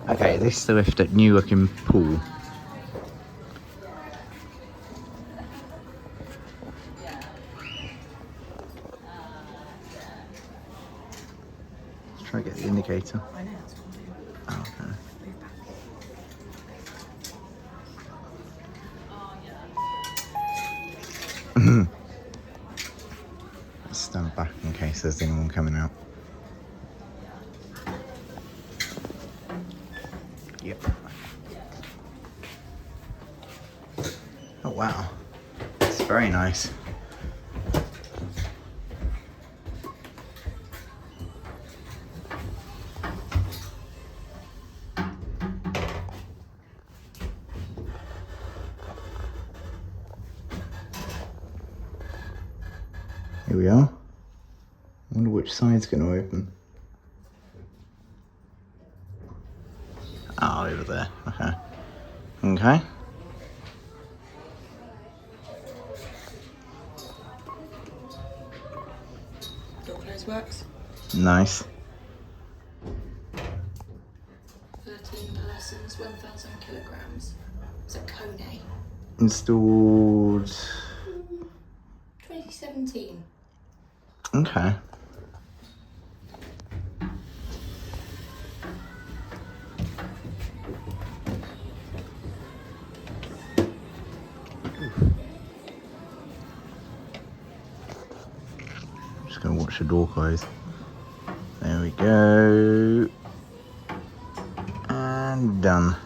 Okay, this is the lift at Newark in Poole. Let's try to get the indicator. I know, that's what I'm doing. Oh, okay. Move back. Let's stand back in case there's anyone coming out. Yep. Oh wow, it's very nice. Here we are. I wonder which side's going to open. Oh, over there. Okay. Okay. Door close works. Nice. 13 persons, 1,000 kilograms. It's a KONE. Installed. 2017. Okay. Just gonna watch the door close. There we go. And done.